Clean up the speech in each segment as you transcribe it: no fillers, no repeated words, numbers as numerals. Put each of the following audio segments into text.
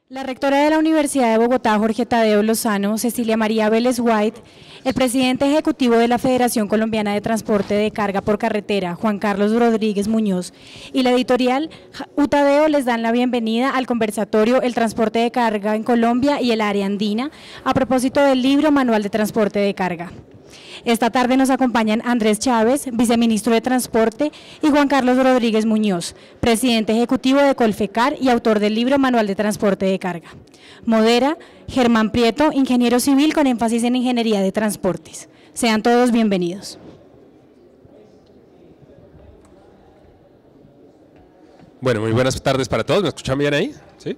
La rectora de la Universidad de Bogotá, Jorge Tadeo Lozano, Cecilia María Vélez White, el presidente ejecutivo de la Federación Colombiana de Transporte de Carga por Carretera, Juan Carlos Rodríguez Muñoz, y la editorial UTADEO les dan la bienvenida al conversatorio El transporte de carga en Colombia y el área andina, a propósito del libro Manual de Transporte de Carga. Esta tarde nos acompañan Andrés Chávez, viceministro de Transporte, y Juan Carlos Rodríguez Muñoz, presidente ejecutivo de Colfecar y autor del libro Manual de Transporte de Carga. Modera Germán Prieto, ingeniero civil con énfasis en ingeniería de transportes. Sean todos bienvenidos. Bueno, muy buenas tardes para todos. ¿Me escuchan bien ahí? ¿Sí?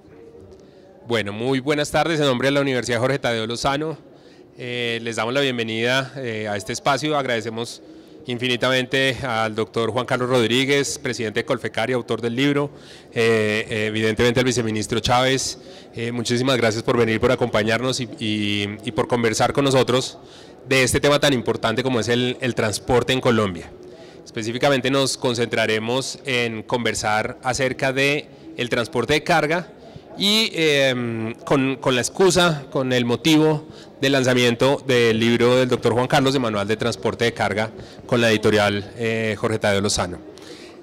Bueno, muy buenas tardes. En nombre de la Universidad Jorge Tadeo Lozano, les damos la bienvenida a este espacio. Agradecemos infinitamente al doctor Juan Carlos Rodríguez, presidente de Colfecar y autor del libro, evidentemente al viceministro Chávez. Muchísimas gracias por venir, por acompañarnos y por conversar con nosotros de este tema tan importante como es el transporte en Colombia. Específicamente nos concentraremos en conversar acerca del transporte de carga y con la excusa, con el motivo del lanzamiento del libro del doctor Juan Carlos de Manual de Transporte de Carga con la editorial Jorge Tadeo Lozano.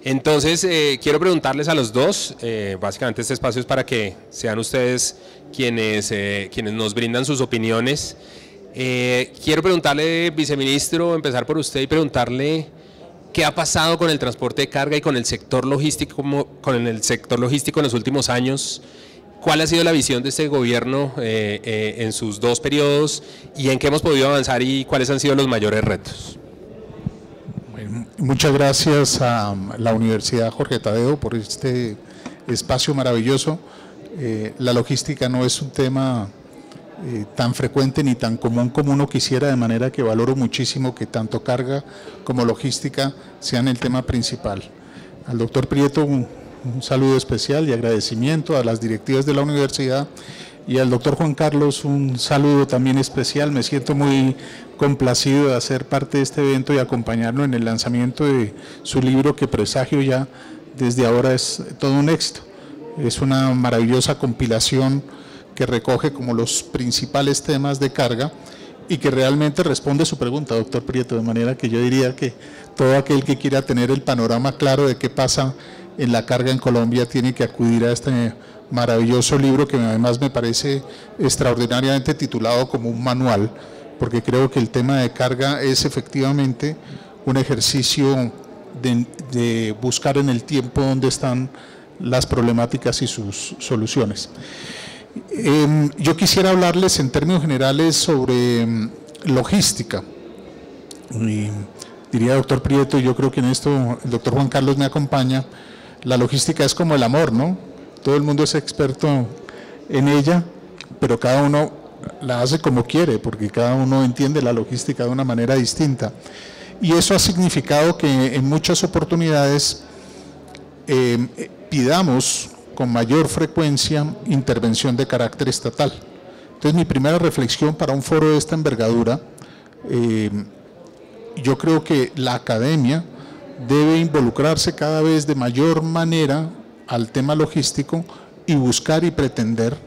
Entonces quiero preguntarles a los dos, básicamente este espacio es para que sean ustedes quienes nos brindan sus opiniones. Quiero preguntarle, viceministro, empezar por usted y preguntarle ¿qué ha pasado con el transporte de carga y con el sector logístico en los últimos años? ¿Cuál ha sido la visión de este gobierno en sus dos periodos y en qué hemos podido avanzar y cuáles han sido los mayores retos? Bueno, muchas gracias a la Universidad Jorge Tadeo por este espacio maravilloso. La logística no es un tema tan frecuente ni tan común como uno quisiera, de manera que valoro muchísimo que tanto carga como logística sean el tema principal. Al doctor Prieto, un saludo especial y agradecimiento a las directivas de la universidad, y al doctor Juan Carlos un saludo también especial. Me siento muy complacido de hacer parte de este evento y acompañarlo en el lanzamiento de su libro, que presagio ya desde ahora es todo un éxito. Es una maravillosa compilación que recoge como los principales temas de carga y que realmente responde a su pregunta, doctor Prieto, de manera que yo diría que todo aquel que quiera tener el panorama claro de qué pasa en la carga en Colombia tiene que acudir a este maravilloso libro, que además me parece extraordinariamente titulado como un manual, porque creo que el tema de carga es efectivamente un ejercicio de buscar en el tiempo dónde están las problemáticas y sus soluciones. Yo quisiera hablarles en términos generales sobre logística. Diría doctor Prieto, y yo creo que en esto el doctor Juan Carlos me acompaña, la logística es como el amor, ¿no? Todo el mundo es experto en ella, pero cada uno la hace como quiere, porque cada uno entiende la logística de una manera distinta. Y eso ha significado que en muchas oportunidades pidamos con mayor frecuencia intervención de carácter estatal. Entonces, mi primera reflexión para un foro de esta envergadura, yo creo que la academia debe involucrarse cada vez de mayor manera al tema logístico y buscar y pretender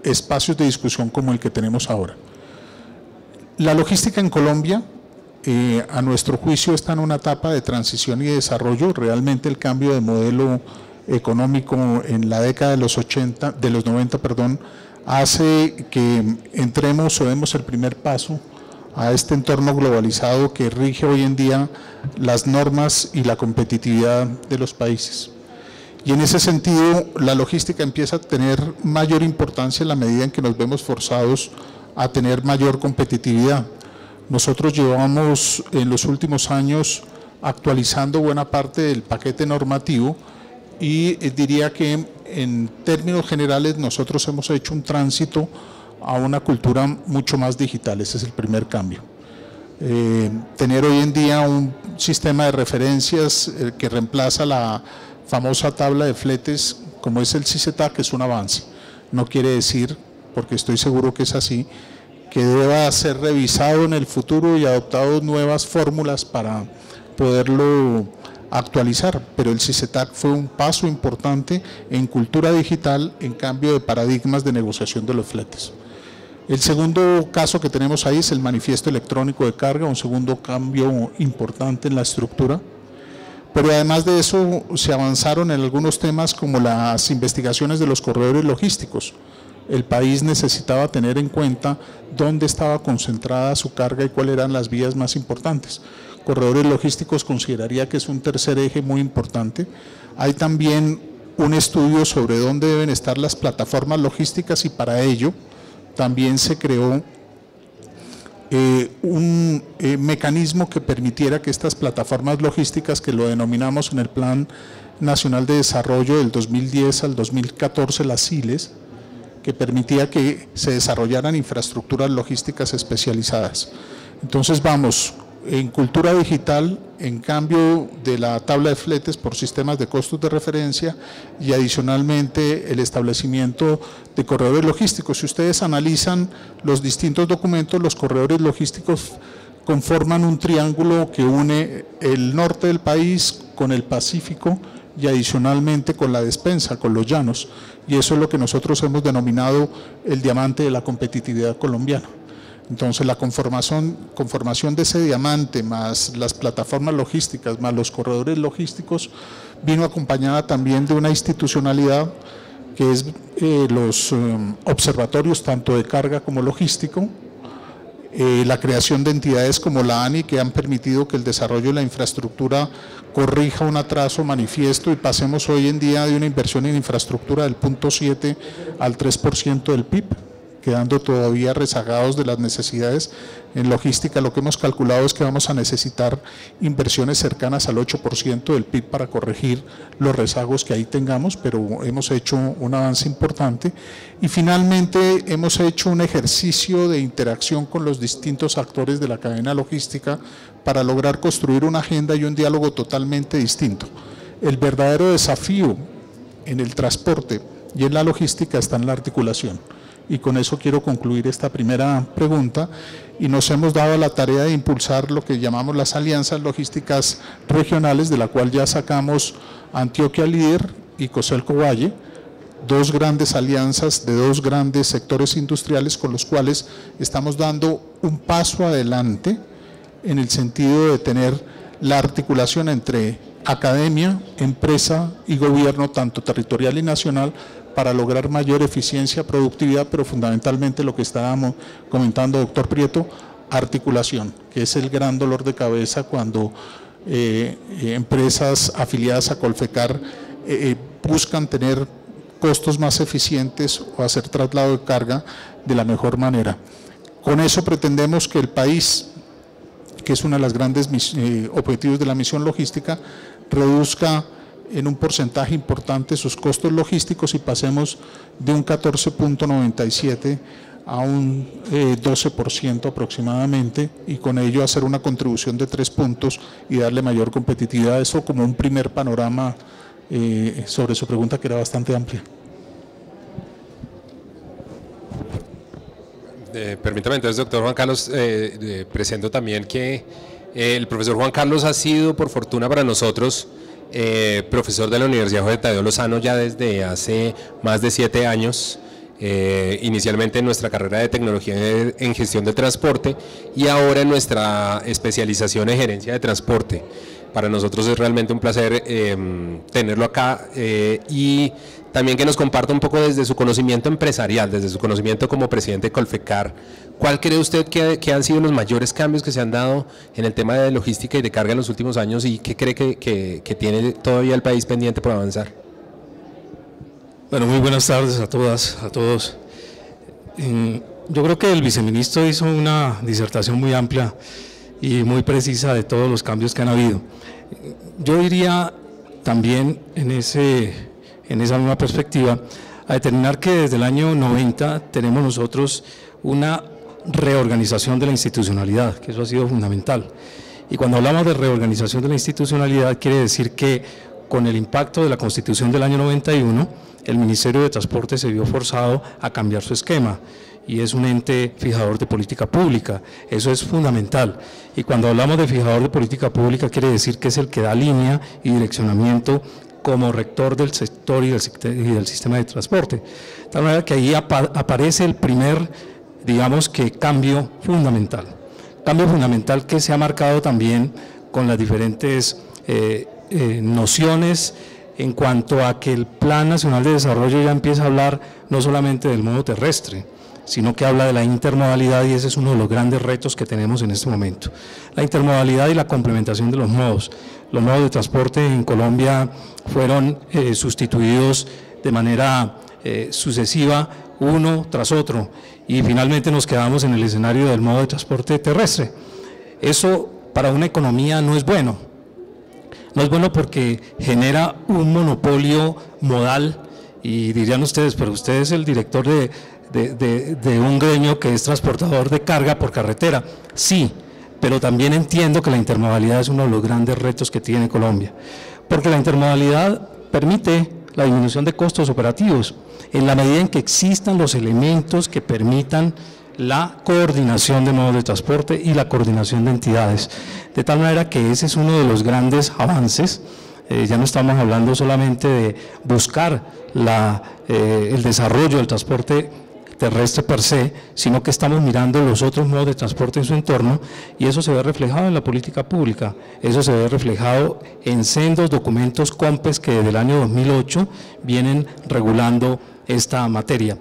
espacios de discusión como el que tenemos ahora. La logística en Colombia, a nuestro juicio, está en una etapa de transición y de desarrollo. Realmente el cambio de modelo económico en la década de los 90, hace que entremos o demos el primer paso a este entorno globalizado que rige hoy en día las normas y la competitividad de los países. Y en ese sentido, la logística empieza a tener mayor importancia en la medida en que nos vemos forzados a tener mayor competitividad. Nosotros llevamos en los últimos años actualizando buena parte del paquete normativo y diría que en términos generales nosotros hemos hecho un tránsito a una cultura mucho más digital. Ese es el primer cambio. Tener hoy en día un sistema de referencias que reemplaza la famosa tabla de fletes como es el CICETAC es un avance. No quiere decir, porque estoy seguro que es así, que deba ser revisado en el futuro y adoptado nuevas fórmulas para poderlo actualizar, pero el CICETAC fue un paso importante en cultura digital, en cambio de paradigmas de negociación de los fletes. El segundo caso que tenemos ahí es el manifiesto electrónico de carga, un segundo cambio importante en la estructura. Pero además de eso se avanzaron en algunos temas como las investigaciones de los corredores logísticos. El país necesitaba tener en cuenta dónde estaba concentrada su carga y cuáles eran las vías más importantes. Corredores logísticos consideraría que es un tercer eje muy importante. Hay también un estudio sobre dónde deben estar las plataformas logísticas y para ello también se creó un mecanismo que permitiera que estas plataformas logísticas, que lo denominamos en el Plan Nacional de Desarrollo del 2010 al 2014, las CILES, que permitía que se desarrollaran infraestructuras logísticas especializadas. Entonces vamos en cultura digital, en cambio de la tabla de fletes por sistemas de costos de referencia y adicionalmente el establecimiento de corredores logísticos. Si ustedes analizan los distintos documentos, los corredores logísticos conforman un triángulo que une el norte del país con el Pacífico y adicionalmente con la despensa, con los llanos, y eso es lo que nosotros hemos denominado el diamante de la competitividad colombiana. Entonces la conformación de ese diamante más las plataformas logísticas más los corredores logísticos vino acompañada también de una institucionalidad que es los observatorios tanto de carga como logístico, la creación de entidades como la ANI que han permitido que el desarrollo de la infraestructura corrija un atraso manifiesto y pasemos hoy en día de una inversión en infraestructura del 0.7 al 3% del PIB, quedando todavía rezagados de las necesidades en logística. Lo que hemos calculado es que vamos a necesitar inversiones cercanas al 8% del PIB para corregir los rezagos que ahí tengamos, pero hemos hecho un avance importante. Y finalmente hemos hecho un ejercicio de interacción con los distintos actores de la cadena logística para lograr construir una agenda y un diálogo totalmente distinto. El verdadero desafío en el transporte y en la logística está en la articulación. Y con eso quiero concluir esta primera pregunta y nos hemos dado la tarea de impulsar lo que llamamos las alianzas logísticas regionales, de la cual ya sacamos Antioquia Líder y Coselco Valle, dos grandes alianzas de dos grandes sectores industriales con los cuales estamos dando un paso adelante en el sentido de tener la articulación entre academia, empresa y gobierno, tanto territorial y nacional, para lograr mayor eficiencia, productividad, pero fundamentalmente lo que estábamos comentando, doctor Prieto, articulación, que es el gran dolor de cabeza cuando empresas afiliadas a Colfecar buscan tener costos más eficientes o hacer traslado de carga de la mejor manera. Con eso pretendemos que el país, que es uno de los grandes objetivos de la misión logística, reduzca en un porcentaje importante sus costos logísticos y pasemos de un 14.97 a un 12% aproximadamente, y con ello hacer una contribución de 3 puntos y darle mayor competitividad. Eso como un primer panorama sobre su pregunta, que era bastante amplia. Permítame entonces, doctor Juan Carlos, presento también que el profesor Juan Carlos ha sido, por fortuna para nosotros, profesor de la Universidad Jorge Tadeo Lozano ya desde hace más de 7 años, inicialmente en nuestra carrera de tecnología en gestión de transporte y ahora en nuestra especialización en gerencia de transporte. Para nosotros es realmente un placer tenerlo acá y también que nos comparta un poco desde su conocimiento empresarial, desde su conocimiento como presidente de Colfecar. ¿Cuál cree usted que han sido los mayores cambios que se han dado en el tema de logística y de carga en los últimos años y qué cree que tiene todavía el país pendiente por avanzar? Bueno, muy buenas tardes a todas, a todos. Yo creo que el viceministro hizo una disertación muy amplia y muy precisa de todos los cambios que han habido. Yo diría también en esa misma perspectiva a determinar que desde el año 90 tenemos nosotros una reorganización de la institucionalidad, que eso ha sido fundamental. Y cuando hablamos de reorganización de la institucionalidad quiere decir que con el impacto de la Constitución del año 91, el Ministerio de Transporte se vio forzado a cambiar su esquema y es un ente fijador de política pública. Eso es fundamental. Y cuando hablamos de fijador de política pública quiere decir que es el que da línea y direccionamiento como rector del sector y del sistema de transporte. De tal manera que ahí aparece el primer, digamos que, cambio fundamental. Cambio fundamental que se ha marcado también con las diferentes nociones en cuanto a que el Plan Nacional de Desarrollo ya empieza a hablar no solamente del modo terrestre, sino que habla de la intermodalidad, y ese es uno de los grandes retos que tenemos en este momento. La intermodalidad y la complementación de los modos. Los modos de transporte en Colombia fueron sustituidos de manera sucesiva, uno tras otro, y finalmente nos quedamos en el escenario del modo de transporte terrestre. Eso para una economía no es bueno. No es bueno porque genera un monopolio modal, y dirían ustedes, pero usted es el director de un gremio que es transportador de carga por carretera. Sí, pero también entiendo que la intermodalidad es uno de los grandes retos que tiene Colombia, porque la intermodalidad permite la disminución de costos operativos, en la medida en que existan los elementos que permitan la coordinación de modos de transporte y la coordinación de entidades, de tal manera que ese es uno de los grandes avances. Ya no estamos hablando solamente de buscar el desarrollo del transporte terrestre per se, sino que estamos mirando los otros modos de transporte en su entorno, y eso se ve reflejado en la política pública, eso se ve reflejado en sendos documentos COMPES que desde el año 2008 vienen regulando esta materia.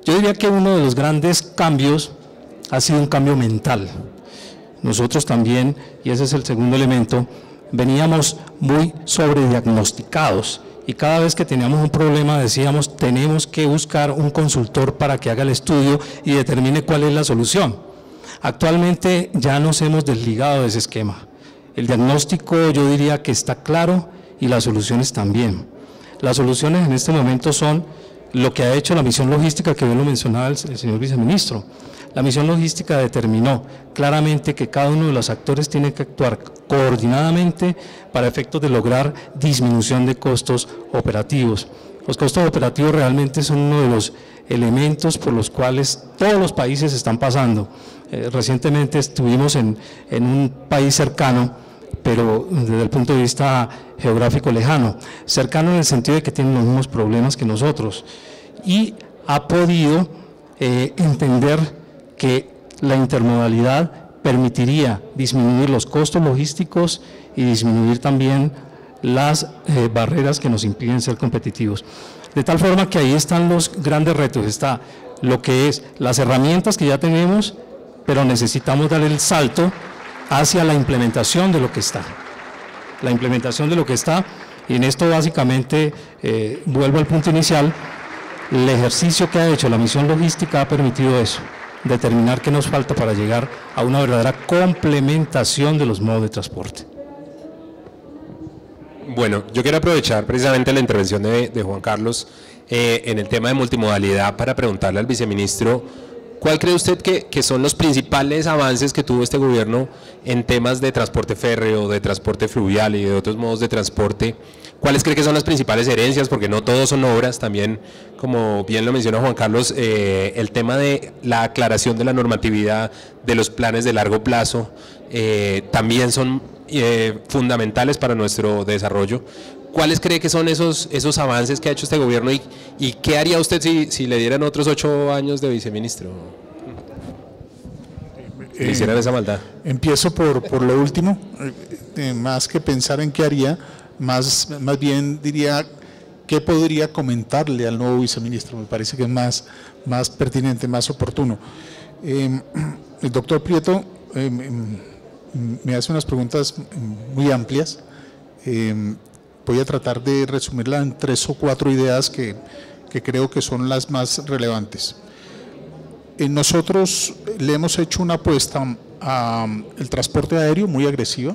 Yo diría que uno de los grandes cambios ha sido un cambio mental. Nosotros también, y ese es el segundo elemento, veníamos muy sobrediagnosticados, y cada vez que teníamos un problema decíamos tenemos que buscar un consultor para que haga el estudio y determine cuál es la solución. Actualmente ya nos hemos desligado de ese esquema. El diagnóstico yo diría que está claro y las soluciones también. Las soluciones en este momento son lo que ha hecho la misión logística, que bien lo mencionaba el señor viceministro. La misión logística determinó claramente que cada uno de los actores tiene que actuar coordinadamente para efectos de lograr disminución de costos operativos. Los costos operativos realmente son uno de los elementos por los cuales todos los países están pasando. Recientemente estuvimos en un país cercano, pero desde el punto de vista geográfico lejano, cercano en el sentido de que tienen los mismos problemas que nosotros, y ha podido entender que la intermodalidad permitiría disminuir los costos logísticos y disminuir también las barreras que nos impiden ser competitivos. De tal forma que ahí están los grandes retos, está lo que es las herramientas que ya tenemos, pero necesitamos dar el salto hacia la implementación de lo que está. La implementación de lo que está, y en esto básicamente vuelvo al punto inicial, el ejercicio que ha hecho la misión logística ha permitido eso, determinar qué nos falta para llegar a una verdadera complementación de los modos de transporte. Bueno, yo quiero aprovechar precisamente la intervención de Juan Carlos en el tema de multimodalidad para preguntarle al viceministro, ¿cuál cree usted que son los principales avances que tuvo este gobierno en temas de transporte férreo, de transporte fluvial y de otros modos de transporte? ¿Cuáles cree que son las principales herencias? Porque no todos son obras, también, como bien lo mencionó Juan Carlos, el tema de la aclaración de la normatividad, de los planes de largo plazo, también son fundamentales para nuestro desarrollo. ¿Cuáles cree que son esos avances que ha hecho este gobierno y qué haría usted si le dieran otros 8 años de viceministro? ¿Le hicieran esa maldad? Empiezo por lo último, más que pensar en qué haría, más bien diría qué podría comentarle al nuevo viceministro. Me parece que es más pertinente, más oportuno. El doctor Prieto me hace unas preguntas muy amplias. Voy a tratar de resumirla en 3 o 4 ideas que creo que son las más relevantes. Nosotros le hemos hecho una apuesta al transporte aéreo muy agresiva,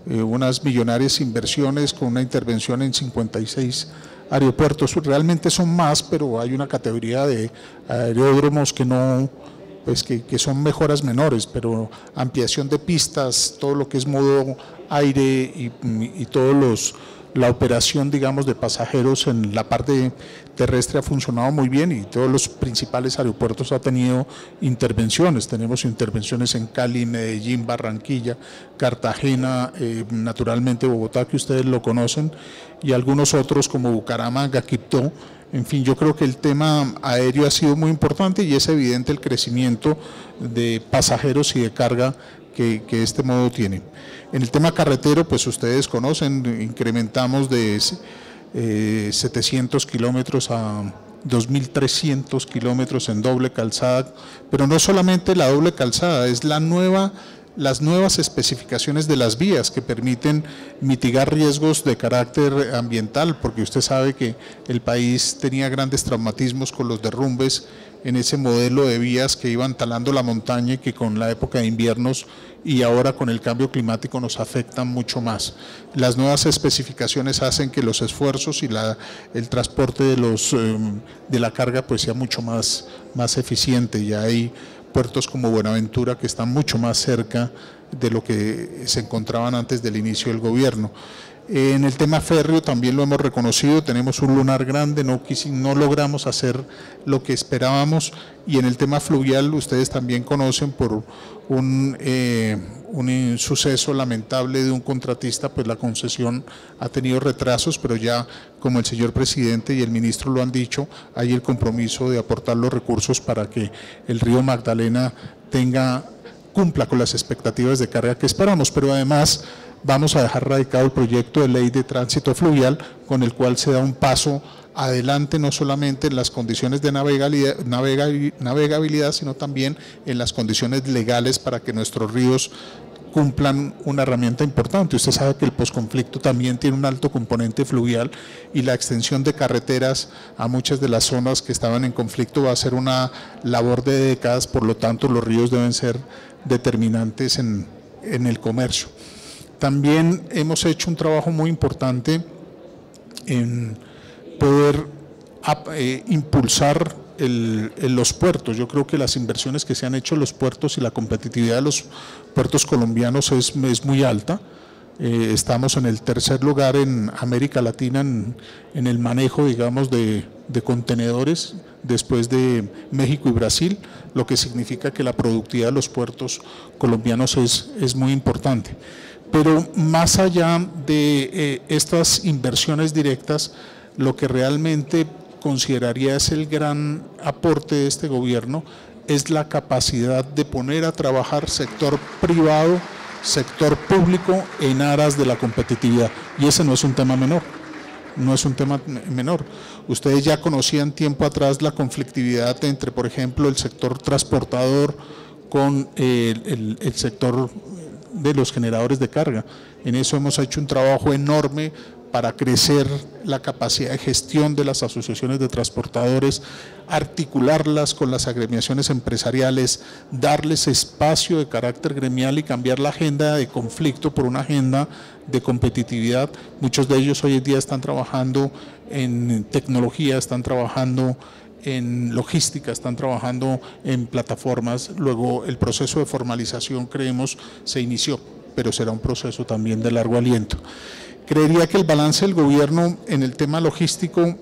unas millonarias inversiones con una intervención en 56 aeropuertos. Realmente son más, pero hay una categoría de aeródromos que no, pues que son mejoras menores, pero ampliación de pistas, todo lo que es modo aire y todos la operación, digamos, de pasajeros en la parte terrestre ha funcionado muy bien y todos los principales aeropuertos han tenido intervenciones. Tenemos intervenciones en Cali, Medellín, Barranquilla, Cartagena, naturalmente Bogotá, que ustedes lo conocen, y algunos otros como Bucaramanga, Quibdó. En fin, yo creo que el tema aéreo ha sido muy importante y es evidente el crecimiento de pasajeros y de carga que este modo tiene. En el tema carretero, pues ustedes conocen, incrementamos de 700 kilómetros a 2.300 kilómetros en doble calzada, pero no solamente la doble calzada, es las nuevas especificaciones de las vías que permiten mitigar riesgos de carácter ambiental, porque usted sabe que el país tenía grandes traumatismos con los derrumbes en ese modelo de vías que iban talando la montaña y que con la época de inviernos y ahora con el cambio climático nos afectan mucho más. Las nuevas especificaciones hacen que los esfuerzos y el transporte de la carga pues sea mucho más eficiente. Ya hay puertos como Buenaventura que están mucho más cerca de lo que se encontraban antes del inicio del gobierno. En el tema férreo también lo hemos reconocido, tenemos un lunar grande, no logramos hacer lo que esperábamos, y en el tema fluvial ustedes también conocen por un suceso lamentable de un contratista, pues la concesión ha tenido retrasos, pero ya como el señor presidente y el ministro lo han dicho, hay el compromiso de aportar los recursos para que el río Magdalena cumpla con las expectativas de carga que esperamos, pero además vamos a dejar radicado el proyecto de ley de tránsito fluvial, con el cual se da un paso adelante no solamente en las condiciones de navegabilidad, sino también en las condiciones legales para que nuestros ríos cumplan una herramienta importante. Usted sabe que el posconflicto también tiene un alto componente fluvial y la extensión de carreteras a muchas de las zonas que estaban en conflicto va a ser una labor de décadas, por lo tanto los ríos deben ser determinantes en el comercio. También hemos hecho un trabajo muy importante en poder impulsar los puertos. Yo creo que las inversiones que se han hecho en los puertos y la competitividad de los puertos colombianos es muy alta. Estamos en el tercer lugar en América Latina en el manejo, digamos, de contenedores, después de México y Brasil, lo que significa que la productividad de los puertos colombianos es muy importante. Pero más allá de estas inversiones directas, lo que realmente consideraría es el gran aporte de este gobierno es la capacidad de poner a trabajar sector privado, sector público en aras de la competitividad. Y ese no es un tema menor, no es un tema menor. Ustedes ya conocían tiempo atrás la conflictividad entre, por ejemplo, el sector transportador con el sector de los generadores de carga. En eso hemos hecho un trabajo enorme para crecer la capacidad de gestión de las asociaciones de transportadores, articularlas con las agremiaciones empresariales, darles espacio de carácter gremial y cambiar la agenda de conflicto por una agenda de competitividad. Muchos de ellos hoy en día están trabajando en tecnología, están trabajando en logística, están trabajando en plataformas. Luego el proceso de formalización, creemos, se inició, pero será un proceso también de largo aliento. Creería que el balance del gobierno en el tema logístico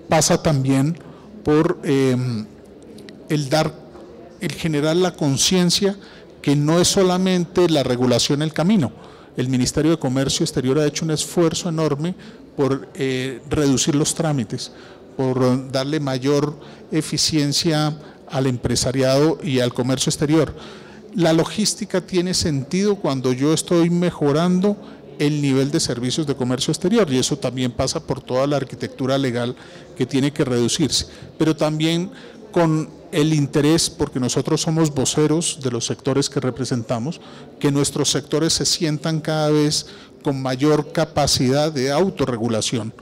pasa también por el generar la conciencia que no es solamente la regulación el camino. El Ministerio de Comercio Exterior ha hecho un esfuerzo enorme por reducir los trámites, por darle mayor eficiencia al empresariado y al comercio exterior. La logística tiene sentido cuando yo estoy mejorando el nivel de servicios de comercio exterior, y eso también pasa por toda la arquitectura legal que tiene que reducirse, pero también con el interés, porque nosotros somos voceros de los sectores que representamos, que nuestros sectores se sientan cada vez con mayor capacidad de autorregulación.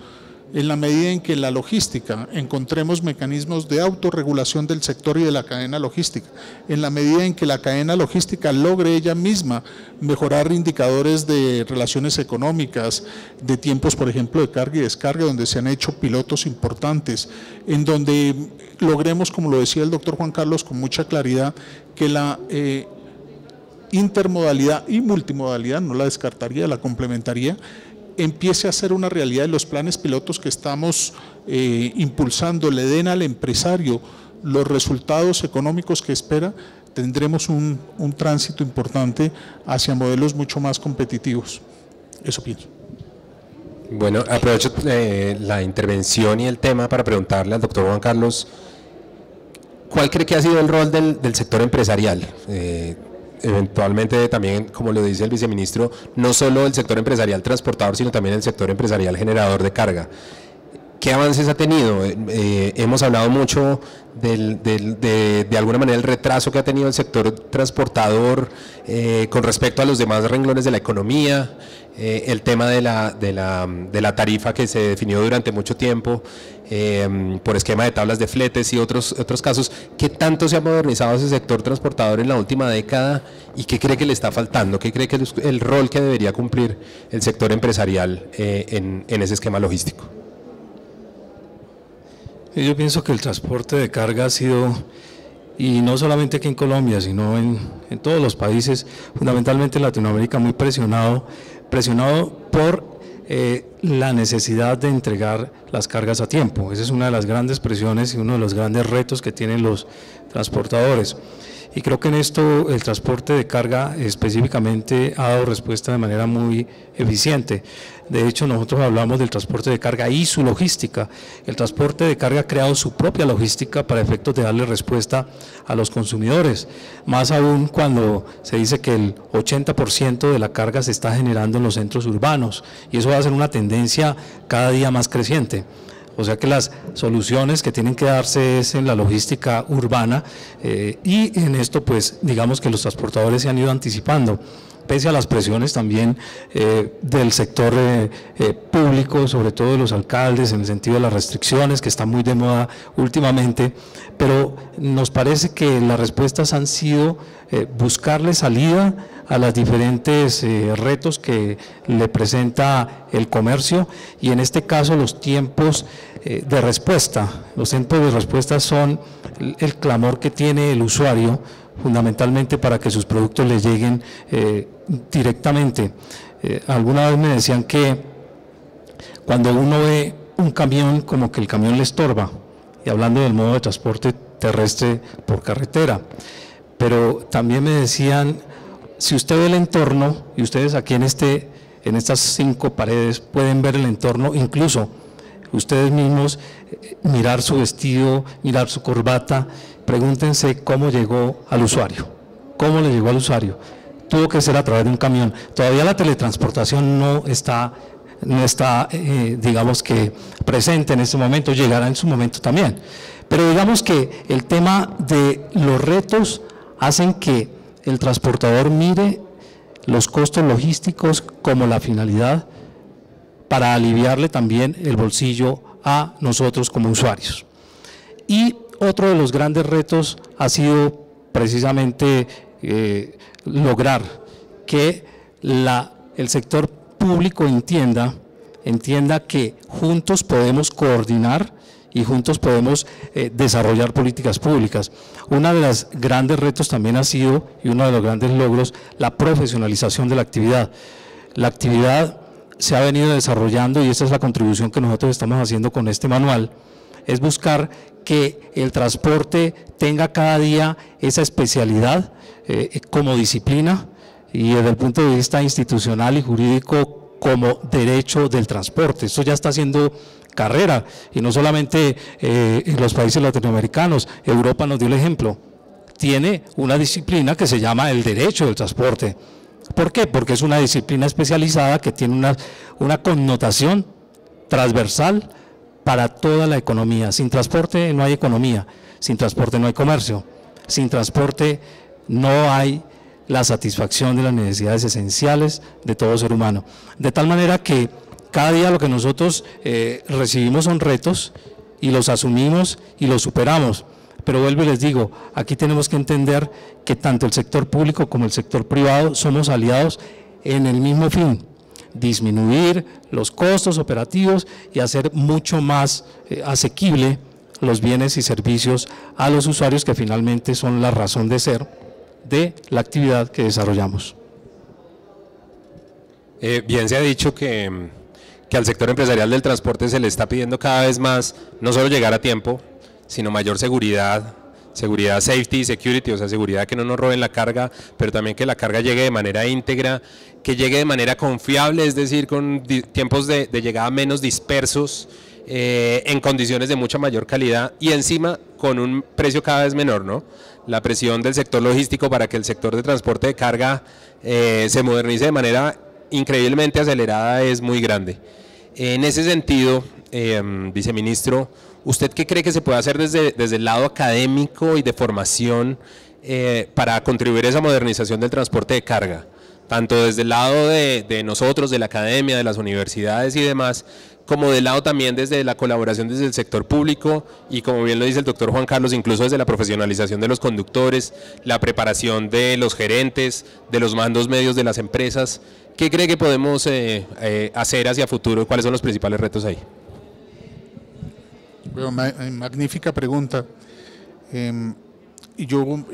En la medida en que en la logística encontremos mecanismos de autorregulación del sector y de la cadena logística, en la medida en que la cadena logística logre ella misma mejorar indicadores de relaciones económicas, de tiempos, por ejemplo, de carga y descarga, donde se han hecho pilotos importantes, en donde logremos, como lo decía el doctor Juan Carlos con mucha claridad, que la intermodalidad y multimodalidad, no la descartaría, la complementaría, empiece a ser una realidad y los planes pilotos que estamos impulsando le den al empresario los resultados económicos que espera, tendremos un tránsito importante hacia modelos mucho más competitivos. Eso pienso. Bueno, aprovecho la intervención y el tema para preguntarle al doctor Juan Carlos, ¿cuál cree que ha sido el rol del sector empresarial? Eventualmente también, como lo dice el viceministro, no solo el sector empresarial transportador, sino también el sector empresarial generador de carga. ¿Qué avances ha tenido? Hemos hablado mucho de alguna manera el retraso que ha tenido el sector transportador con respecto a los demás renglones de la economía, el tema de la tarifa que se definió durante mucho tiempo por esquema de tablas de fletes y otros casos. ¿Qué tanto se ha modernizado ese sector transportador en la última década y qué cree que le está faltando? ¿Qué cree que es el rol que debería cumplir el sector empresarial en ese esquema logístico? Yo pienso que el transporte de carga ha sido, y no solamente aquí en Colombia, sino en todos los países, fundamentalmente en Latinoamérica, muy presionado por la necesidad de entregar las cargas a tiempo. Esa es una de las grandes presiones y uno de los grandes retos que tienen los transportadores. Y creo que en esto el transporte de carga específicamente ha dado respuesta de manera muy eficiente. De hecho, nosotros hablamos del transporte de carga y su logística. El transporte de carga ha creado su propia logística para efectos de darle respuesta a los consumidores. Más aún cuando se dice que el 80% de la carga se está generando en los centros urbanos. Y eso va a ser una tendencia cada día más creciente. O sea que las soluciones que tienen que darse es en la logística urbana y en esto pues digamos que los transportadores se han ido anticipando, pese a las presiones también del sector público, sobre todo de los alcaldes, en el sentido de las restricciones que están muy de moda últimamente, pero nos parece que las respuestas han sido buscarle salida a los diferentes retos que le presenta el comercio y en este caso los tiempos de respuesta. Los tiempos de respuesta son el clamor que tiene el usuario fundamentalmente para que sus productos le lleguen directamente. Alguna vez me decían que cuando uno ve un camión como que el camión le estorba, y hablando del modo de transporte terrestre por carretera, pero también me decían, si usted ve el entorno, y ustedes aquí en estas 5 paredes pueden ver el entorno, incluso ustedes mismos mirar su vestido, mirar su corbata, pregúntense cómo llegó al usuario, cómo le llegó al usuario. Tuvo que ser a través de un camión. Todavía la teletransportación no está digamos que presente en este momento, llegará en su momento también. Pero digamos que el tema de los retos hacen que el transportador mire los costos logísticos como la finalidad para aliviarle también el bolsillo a nosotros como usuarios. Y otro de los grandes retos ha sido precisamente lograr que el sector público entienda que juntos podemos coordinar y juntos podemos desarrollar políticas públicas. Uno de los grandes retos también ha sido, y uno de los grandes logros, la profesionalización de la actividad. La actividad se ha venido desarrollando y esta es la contribución que nosotros estamos haciendo con este manual, es buscar que el transporte tenga cada día esa especialidad como disciplina y desde el punto de vista institucional y jurídico como derecho del transporte. Esto ya está haciendo carrera y no solamente en los países latinoamericanos, Europa nos dio el ejemplo, tiene una disciplina que se llama el derecho del transporte. ¿Por qué? Porque es una disciplina especializada que tiene una connotación transversal para toda la economía. Sin transporte no hay economía, sin transporte no hay comercio, sin transporte no hay la satisfacción de las necesidades esenciales de todo ser humano. De tal manera que cada día lo que nosotros recibimos son retos y los asumimos y los superamos. Pero vuelvo y les digo, aquí tenemos que entender que tanto el sector público como el sector privado somos aliados en el mismo fin, disminuir los costos operativos y hacer mucho más asequible los bienes y servicios a los usuarios que finalmente son la razón de ser de la actividad que desarrollamos. Bien se ha dicho que que al sector empresarial del transporte se le está pidiendo cada vez más, no solo llegar a tiempo, sino mayor seguridad, safety, security, o sea, seguridad que no nos roben la carga, pero también que la carga llegue de manera íntegra, que llegue de manera confiable, es decir, con tiempos de llegada menos dispersos, en condiciones de mucha mayor calidad y encima con un precio cada vez menor, ¿no? La presión del sector logístico para que el sector de transporte de carga se modernice de manera increíblemente acelerada es muy grande. En ese sentido, viceministro, ¿usted qué cree que se puede hacer desde el lado académico y de formación para contribuir a esa modernización del transporte de carga? Tanto desde el lado de nosotros, de la academia, de las universidades y demás, como del lado también desde la colaboración desde el sector público y, como bien lo dice el doctor Juan Carlos, incluso desde la profesionalización de los conductores, la preparación de los gerentes, de los mandos medios de las empresas. ¿Qué cree que podemos hacer hacia futuro? ¿Cuáles son los principales retos ahí? Bueno, magnífica pregunta. Y yo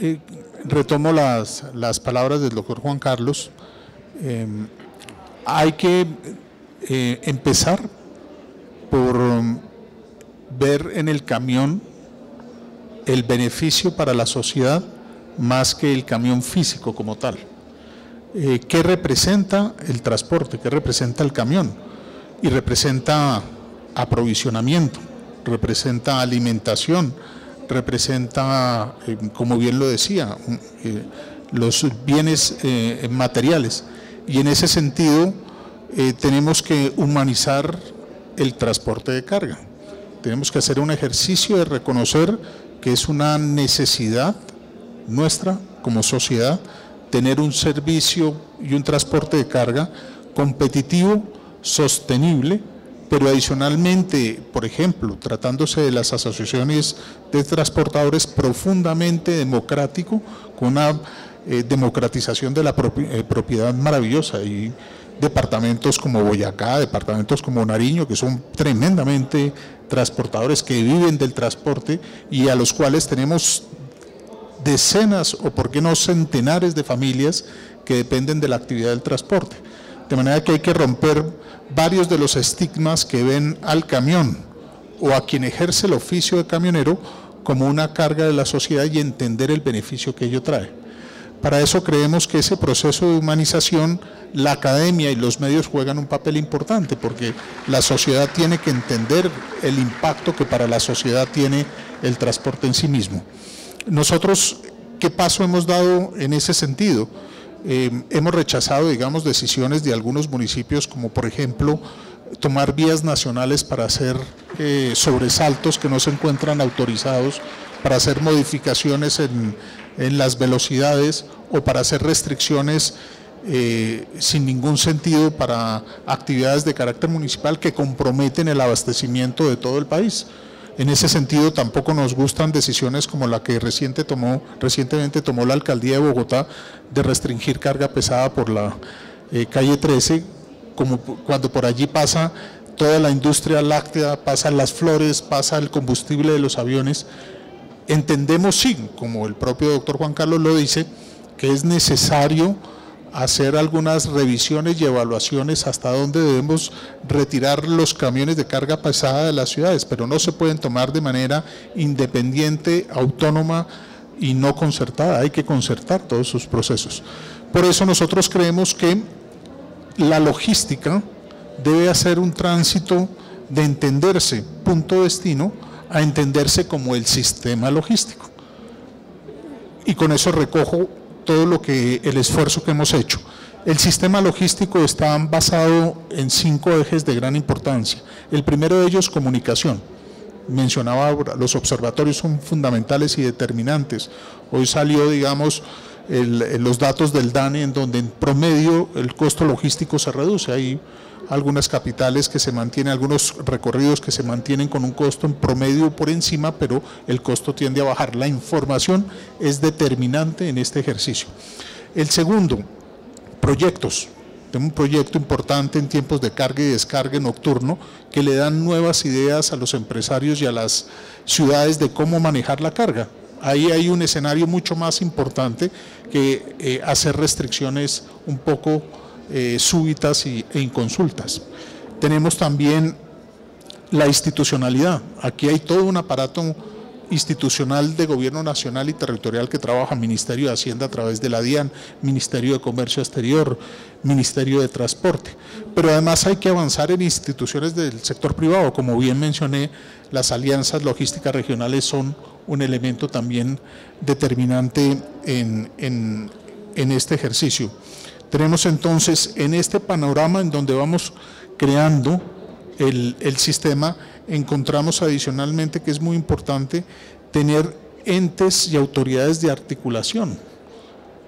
retomo las palabras del doctor Juan Carlos. Hay que empezar por ver en el camión el beneficio para la sociedad más que el camión físico como tal. ¿Qué representa el transporte? ¿Qué representa el camión? Y representa aprovisionamiento, representa alimentación, representa, como bien lo decía, los bienes materiales. Y en ese sentido tenemos que humanizar el transporte de carga. Tenemos que hacer un ejercicio de reconocer que es una necesidad nuestra como sociedad tener un servicio y un transporte de carga competitivo, sostenible, pero adicionalmente, por ejemplo, tratándose de las asociaciones de transportadores, profundamente democrático, con una democratización de la propiedad maravillosa. Y departamentos como Boyacá, departamentos como Nariño, que son tremendamente transportadores que viven del transporte y a los cuales tenemos decenas o por qué no centenares de familias que dependen de la actividad del transporte. De manera que hay que romper varios de los estigmas que ven al camión o a quien ejerce el oficio de camionero como una carga de la sociedad y entender el beneficio que ello trae. Para eso creemos que ese proceso de humanización, la academia y los medios juegan un papel importante, porque la sociedad tiene que entender el impacto que para la sociedad tiene el transporte en sí mismo. Nosotros, ¿qué paso hemos dado en ese sentido? Hemos rechazado, digamos, decisiones de algunos municipios, como por ejemplo, tomar vías nacionales para hacer sobresaltos que no se encuentran autorizados, para hacer modificaciones en las velocidades o para hacer restricciones sin ningún sentido para actividades de carácter municipal que comprometen el abastecimiento de todo el país. En ese sentido tampoco nos gustan decisiones como la que recientemente tomó la alcaldía de Bogotá de restringir carga pesada por la calle 13, como cuando por allí pasa toda la industria láctea, pasan las flores, pasa el combustible de los aviones. Entendemos, sí, como el propio doctor Juan Carlos lo dice, que es necesario hacer algunas revisiones y evaluaciones hasta dónde debemos retirar los camiones de carga pesada de las ciudades, pero no se pueden tomar de manera independiente, autónoma y no concertada. Hay que concertar todos sus procesos. Por eso nosotros creemos que la logística debe hacer un tránsito de entenderse punto-destino a entenderse como el sistema logístico. Y con eso recojo todo el esfuerzo que hemos hecho. El sistema logístico está basado en 5 ejes de gran importancia. El primero de ellos, comunicación. Mencionaba, los observatorios son fundamentales y determinantes. Hoy salió, digamos, los datos del DANE, en donde en promedio el costo logístico se reduce. Hay algunas capitales que se mantienen, algunos recorridos que se mantienen con un costo en promedio por encima, pero el costo tiende a bajar. La información es determinante en este ejercicio. El segundo, proyectos. Tengo un proyecto importante en tiempos de carga y descarga nocturno que le dan nuevas ideas a los empresarios y a las ciudades de cómo manejar la carga. Ahí hay un escenario mucho más importante que hacer restricciones un poco súbitas e inconsultas. Tenemos también la institucionalidad. Aquí hay todo un aparato institucional de gobierno nacional y territorial que trabaja, Ministerio de Hacienda a través de la DIAN, Ministerio de Comercio Exterior, Ministerio de Transporte, pero además hay que avanzar en instituciones del sector privado, como bien mencioné, las alianzas logísticas regionales son un elemento también determinante en este ejercicio. Tenemos entonces en este panorama en donde vamos creando el sistema, encontramos adicionalmente que es muy importante tener entes y autoridades de articulación.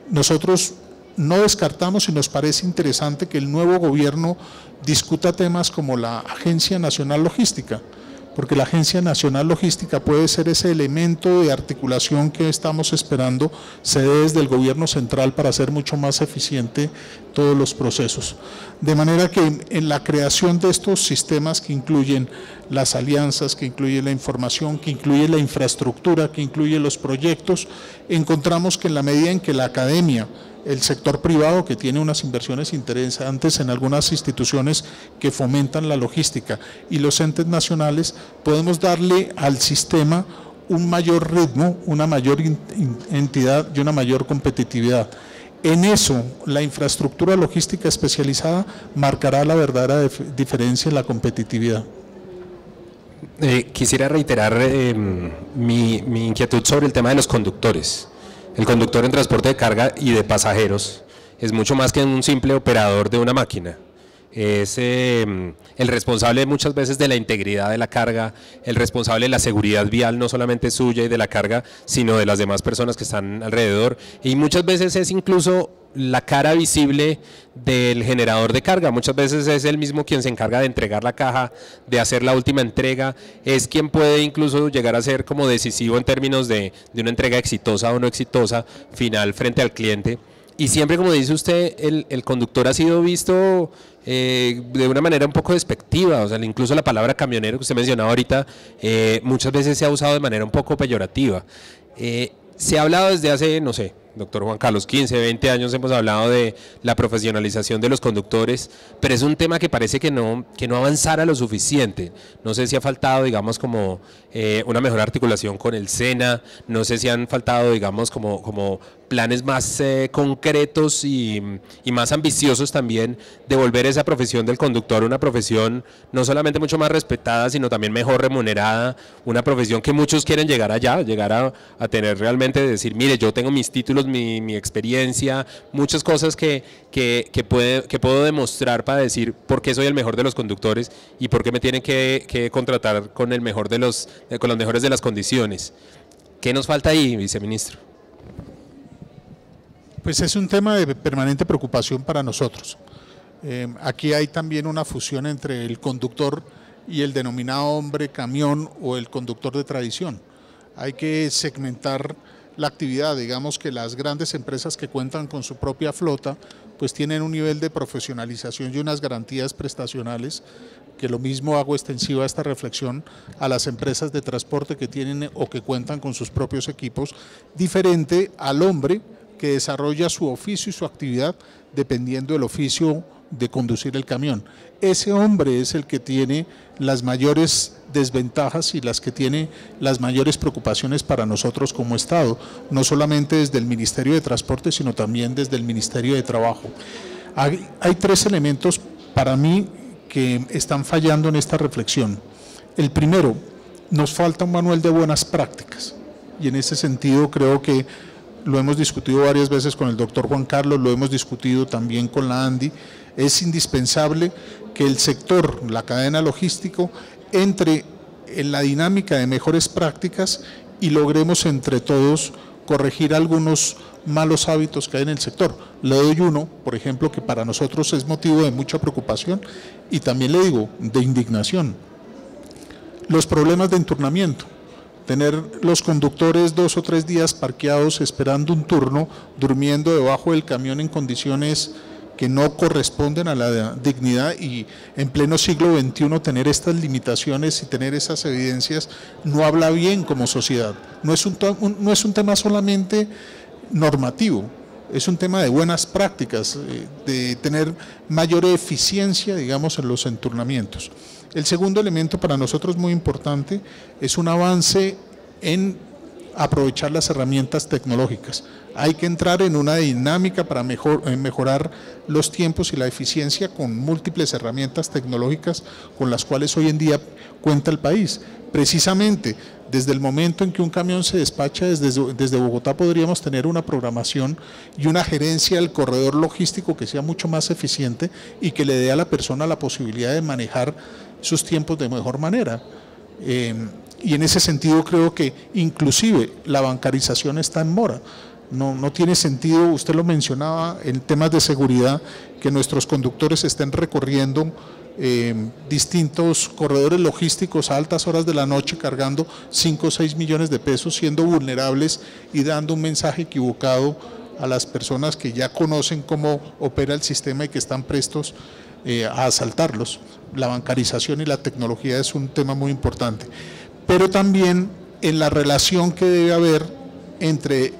Nosotros no descartamos y nos parece interesante que el nuevo gobierno discuta temas como la Agencia Nacional Logística, porque la Agencia Nacional Logística puede ser ese elemento de articulación que estamos esperando se dé desde el gobierno central para hacer mucho más eficiente todos los procesos. De manera que en la creación de estos sistemas que incluyen las alianzas, que incluyen la información, que incluye la infraestructura, que incluye los proyectos, encontramos que en la medida en que la academia, el sector privado que tiene unas inversiones interesantes en algunas instituciones que fomentan la logística y los entes nacionales, podemos darle al sistema un mayor ritmo, una mayor entidad y una mayor competitividad. En eso, la infraestructura logística especializada marcará la verdadera diferencia en la competitividad. Quisiera reiterar mi inquietud sobre el tema de los conductores. El conductor en transporte de carga y de pasajeros es mucho más que un simple operador de una máquina. Es el responsable muchas veces de la integridad de la carga, el responsable de la seguridad vial, no solamente suya y de la carga, sino de las demás personas que están alrededor. Y muchas veces es incluso la cara visible del generador de carga. Muchas veces es él mismo quien se encarga de entregar la caja, de hacer la última entrega, es quien puede incluso llegar a ser como decisivo en términos de una entrega exitosa o no exitosa final frente al cliente. Y siempre, como dice usted, el conductor ha sido visto de una manera un poco despectiva, o sea, incluso la palabra camionero que usted mencionaba ahorita, muchas veces se ha usado de manera un poco peyorativa. Se ha hablado desde hace, no sé, doctor Juan Carlos, 15, 20 años hemos hablado de la profesionalización de los conductores, pero es un tema que parece que no avanzara lo suficiente. No sé si ha faltado, digamos, como una mejor articulación con el SENA, no sé si han faltado, digamos, como planes más concretos y más ambiciosos también de volver esa profesión del conductor una profesión no solamente mucho más respetada, sino también mejor remunerada, una profesión que muchos quieren llegar allá, llegar a tener realmente, decir, mire, yo tengo mis títulos, mi experiencia, muchas cosas que puedo demostrar para decir por qué soy el mejor de los conductores y por qué me tienen que contratar con el mejor con las mejores de las condiciones. ¿Qué nos falta ahí, viceministro? Pues es un tema de permanente preocupación para nosotros. Aquí hay también una fusión entre el conductor y el denominado hombre camión o el conductor de tradición. Hay que segmentar la actividad, digamos que las grandes empresas que cuentan con su propia flota pues tienen un nivel de profesionalización y unas garantías prestacionales, que lo mismo hago extensiva esta reflexión a las empresas de transporte que tienen o que cuentan con sus propios equipos, diferente al hombre que desarrolla su oficio y su actividad dependiendo del oficio de conducir el camión. Ese hombre es el que tiene las mayores desventajas y las que tiene las mayores preocupaciones para nosotros como Estado, no solamente desde el Ministerio de Transporte, sino también desde el Ministerio de Trabajo. Hay tres elementos para mí que están fallando en esta reflexión. El primero, nos falta un manual de buenas prácticas, y en ese sentido creo que lo hemos discutido varias veces con el doctor Juan Carlos, lo hemos discutido también con la ANDI. Es indispensable que el sector, la cadena logística, entre en la dinámica de mejores prácticas y logremos entre todos corregir algunos malos hábitos que hay en el sector. Le doy uno, por ejemplo, que para nosotros es motivo de mucha preocupación y también le digo, de indignación. Los problemas de enturnamiento. Tener los conductores 2 o 3 días parqueados esperando un turno, durmiendo debajo del camión en condiciones que no corresponden a la dignidad, y en pleno siglo XXI tener estas limitaciones y tener esas evidencias no habla bien como sociedad. No es un tema solamente normativo, es un tema de buenas prácticas, de tener mayor eficiencia, digamos, en los enturnamientos. El segundo elemento para nosotros muy importante es un avance en aprovechar las herramientas tecnológicas. Hay que entrar en una dinámica para mejorar los tiempos y la eficiencia con múltiples herramientas tecnológicas con las cuales hoy en día cuenta el país. Precisamente desde el momento en que un camión se despacha desde Bogotá podríamos tener una programación y una gerencia del corredor logístico que sea mucho más eficiente y que le dé a la persona la posibilidad de manejar sus tiempos de mejor manera. Y en ese sentido creo que inclusive la bancarización está en mora. No tiene sentido, usted lo mencionaba, en temas de seguridad, que nuestros conductores estén recorriendo distintos corredores logísticos a altas horas de la noche cargando 5 o 6 millones de pesos, siendo vulnerables y dando un mensaje equivocado a las personas que ya conocen cómo opera el sistema y que están prestos a asaltarlos. La bancarización y la tecnología es un tema muy importante, pero también en la relación que debe haber entre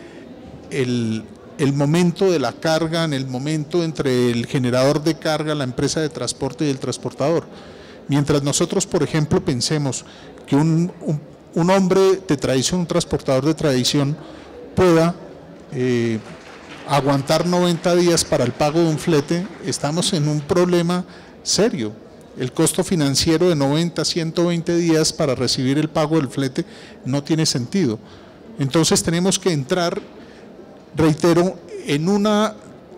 el momento de la carga, en el momento entre el generador de carga, la empresa de transporte y el transportador. Mientras nosotros, por ejemplo, pensemos que un hombre de tradición, un transportador de tradición, pueda aguantar 90 días para el pago de un flete, estamos en un problema serio. El costo financiero de 90, 120 días para recibir el pago del flete no tiene sentido. Entonces tenemos que entrar, reitero, en una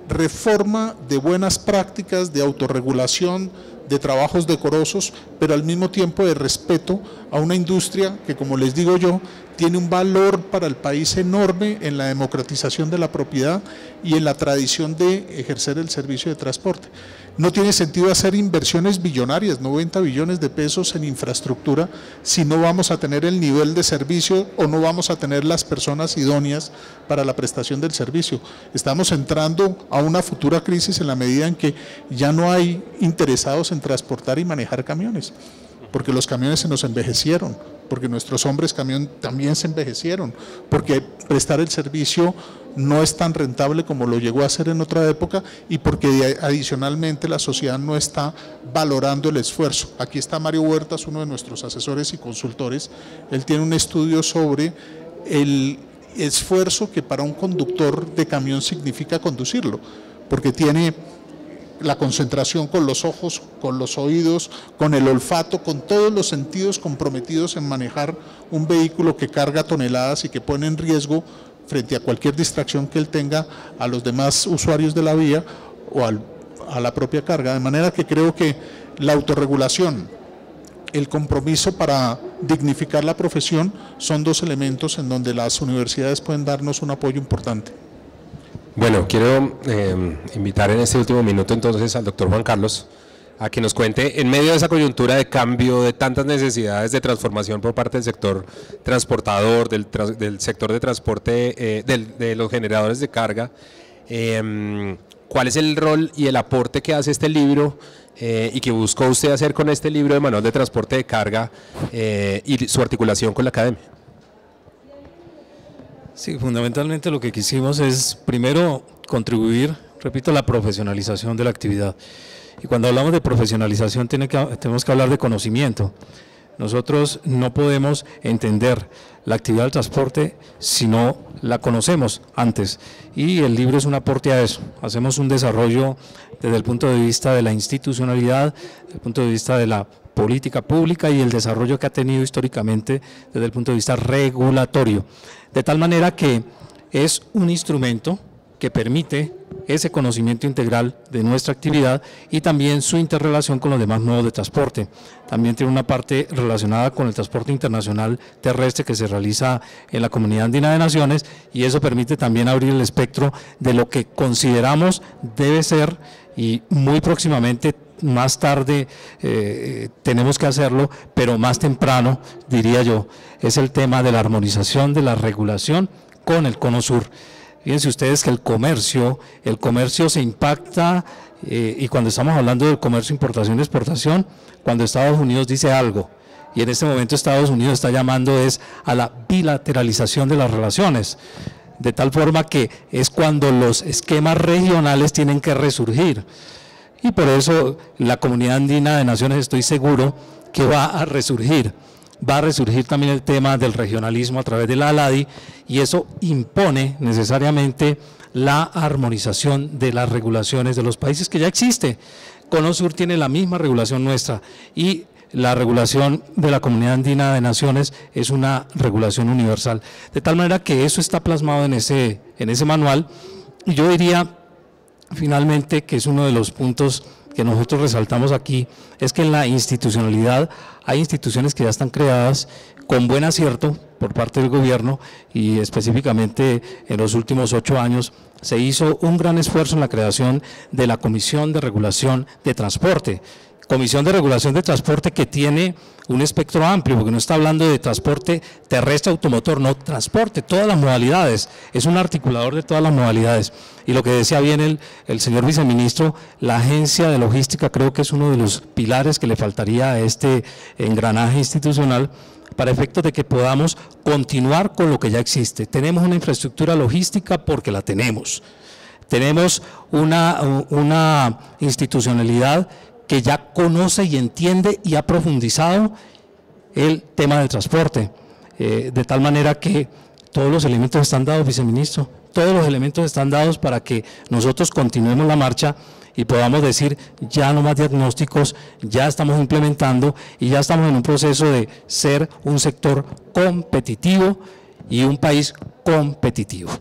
reforma de buenas prácticas, de autorregulación, de trabajos decorosos, pero al mismo tiempo de respeto a una industria que, como les digo yo, tiene un valor para el país enorme en la democratización de la propiedad y en la tradición de ejercer el servicio de transporte. No tiene sentido hacer inversiones billonarias, 90 billones de pesos en infraestructura, si no vamos a tener el nivel de servicio o no vamos a tener las personas idóneas para la prestación del servicio. Estamos entrando a una futura crisis en la medida en que ya no hay interesados en transportar y manejar camiones, porque los camiones se nos envejecieron, porque nuestros hombres camión también se envejecieron, porque prestar el servicio no es tan rentable como lo llegó a ser en otra época y porque adicionalmente la sociedad no está valorando el esfuerzo. Aquí está Mario Huertas, uno de nuestros asesores y consultores. Él tiene un estudio sobre el esfuerzo que para un conductor de camión significa conducirlo, porque tiene la concentración con los ojos, con los oídos, con el olfato, con todos los sentidos comprometidos en manejar un vehículo que carga toneladas y que pone en riesgo frente a cualquier distracción que él tenga a los demás usuarios de la vía o a la propia carga. De manera que creo que la autorregulación, el compromiso para dignificar la profesión son dos elementos en donde las universidades pueden darnos un apoyo importante. Bueno, quiero invitar en este último minuto entonces al doctor Juan Carlos a que nos cuente, en medio de esa coyuntura de cambio, de tantas necesidades de transformación por parte del sector transportador, del sector de transporte, de los generadores de carga, ¿cuál es el rol y el aporte que hace este libro y que buscó usted hacer con este libro de manual de transporte de carga y su articulación con la academia? Sí, fundamentalmente lo que quisimos es, primero, contribuir, repito, a la profesionalización de la actividad. Y cuando hablamos de profesionalización tenemos que hablar de conocimiento. Nosotros no podemos entender la actividad del transporte si no la conocemos antes. Y el libro es un aporte a eso. Hacemos un desarrollo desde el punto de vista de la institucionalidad, desde el punto de vista de la política pública y el desarrollo que ha tenido históricamente desde el punto de vista regulatorio. De tal manera que es un instrumento que permite ese conocimiento integral de nuestra actividad y también su interrelación con los demás modos de transporte. También tiene una parte relacionada con el transporte internacional terrestre que se realiza en la Comunidad Andina de Naciones y eso permite también abrir el espectro de lo que consideramos debe ser y muy próximamente, más tarde tenemos que hacerlo, pero más temprano, diría yo, es el tema de la armonización de la regulación con el Cono Sur. Fíjense ustedes que el comercio se impacta y cuando estamos hablando del comercio importación y exportación, cuando Estados Unidos dice algo y en este momento Estados Unidos está llamando es a la bilateralización de las relaciones. de tal forma que es cuando los esquemas regionales tienen que resurgir. Y por eso la Comunidad Andina de Naciones estoy seguro que va a resurgir. Va a resurgir también el tema del regionalismo a través de la ALADI, y eso impone necesariamente la armonización de las regulaciones de los países que ya existe. Cono Sur tiene la misma regulación nuestra, y la regulación de la Comunidad Andina de Naciones es una regulación universal, de tal manera que eso está plasmado en ese manual. Y yo diría finalmente que es uno de los puntos que nosotros resaltamos aquí, es que en la institucionalidad hay instituciones que ya están creadas con buen acierto por parte del gobierno, y específicamente en los últimos 8 años se hizo un gran esfuerzo en la creación de la Comisión de Regulación de Transporte. Comisión de Regulación de Transporte que tiene un espectro amplio, porque no está hablando de transporte terrestre, automotor, no, transporte, todas las modalidades, es un articulador de todas las modalidades. Y lo que decía bien el señor viceministro, la agencia de logística creo que es uno de los pilares que le faltaría a este engranaje institucional, para efectos de que podamos continuar con lo que ya existe. Tenemos una infraestructura logística porque la tenemos. Tenemos una institucionalidad que ya conoce y entiende y ha profundizado el tema del transporte, de tal manera que todos los elementos están dados, viceministro, todos los elementos están dados para que nosotros continuemos la marcha y podamos decir ya no más diagnósticos, ya estamos implementando y ya estamos en un proceso de ser un sector competitivo y un país competitivo.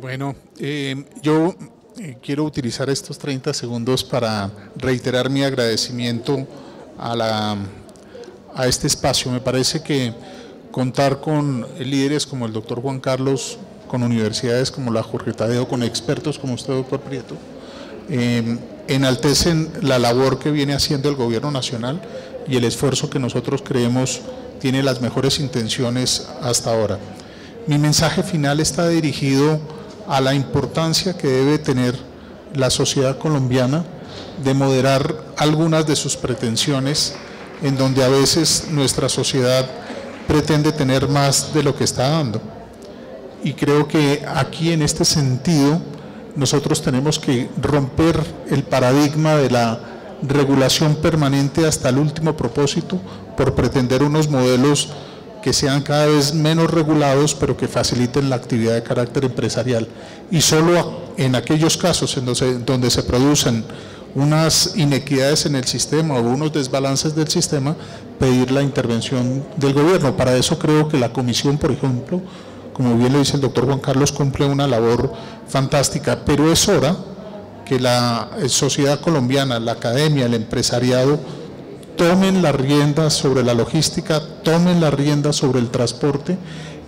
Bueno, yo quiero utilizar estos 30 segundos para reiterar mi agradecimiento a este espacio. Me parece que contar con líderes como el doctor Juan Carlos, con universidades como la Jorge Tadeo, con expertos como usted, doctor Prieto, enaltecen la labor que viene haciendo el gobierno nacional y el esfuerzo que nosotros creemos tiene las mejores intenciones hasta ahora. Mi mensaje final está dirigido a la importancia que debe tener la sociedad colombiana de moderar algunas de sus pretensiones, en donde a veces nuestra sociedad pretende tener más de lo que está dando. Y creo que aquí en este sentido nosotros tenemos que romper el paradigma de la regulación permanente hasta el último propósito por pretender unos modelos que sean cada vez menos regulados, pero que faciliten la actividad de carácter empresarial. Y solo en aquellos casos en donde se producen unas inequidades en el sistema o unos desbalances del sistema, pedir la intervención del gobierno. Para eso creo que la comisión, por ejemplo, como bien lo dice el doctor Juan Carlos, cumple una labor fantástica, pero es hora que la sociedad colombiana, la academia, el empresariado, tomen las riendas sobre la logística, tomen las riendas sobre el transporte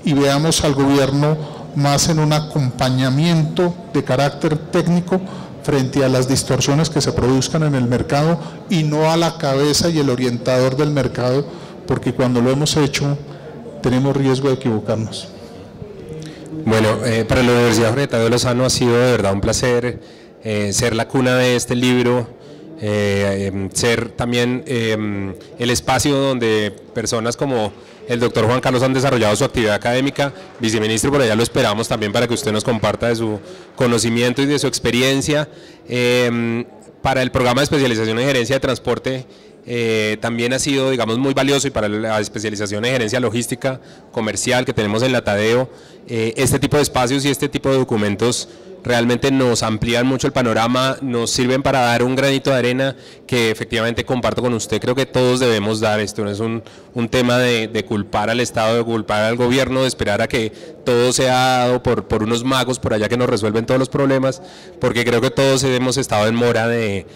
y veamos al gobierno más en un acompañamiento de carácter técnico frente a las distorsiones que se produzcan en el mercado y no a la cabeza y el orientador del mercado, porque cuando lo hemos hecho tenemos riesgo de equivocarnos. Bueno, para la Universidad Jorge Tadeo Lozano ha sido de verdad un placer ser la cuna de este libro, ser también el espacio donde personas como el doctor Juan Carlos han desarrollado su actividad académica. Viceministro, por allá lo esperamos también para que usted nos comparta de su conocimiento y de su experiencia. Para el programa de especialización en gerencia de transporte también ha sido, digamos, muy valioso, y para la especialización en gerencia logística comercial que tenemos en la Tadeo, este tipo de espacios y este tipo de documentos realmente nos amplían mucho el panorama, nos sirven para dar un granito de arena que efectivamente comparto con usted. Creo que todos debemos dar esto, no es un tema de culpar al Estado, de culpar al gobierno, de esperar a que todo sea dado por unos magos por allá que nos resuelven todos los problemas, porque creo que todos hemos estado en mora de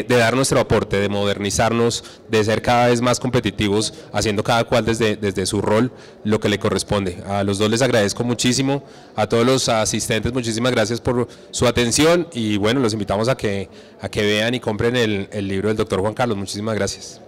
dar nuestro aporte, de modernizarnos, de ser cada vez más competitivos, haciendo cada cual desde su rol lo que le corresponde. A los dos les agradezco muchísimo, a todos los asistentes muchísimas gracias por su atención, y bueno, los invitamos a que vean y compren el libro del doctor Juan Carlos. Muchísimas gracias.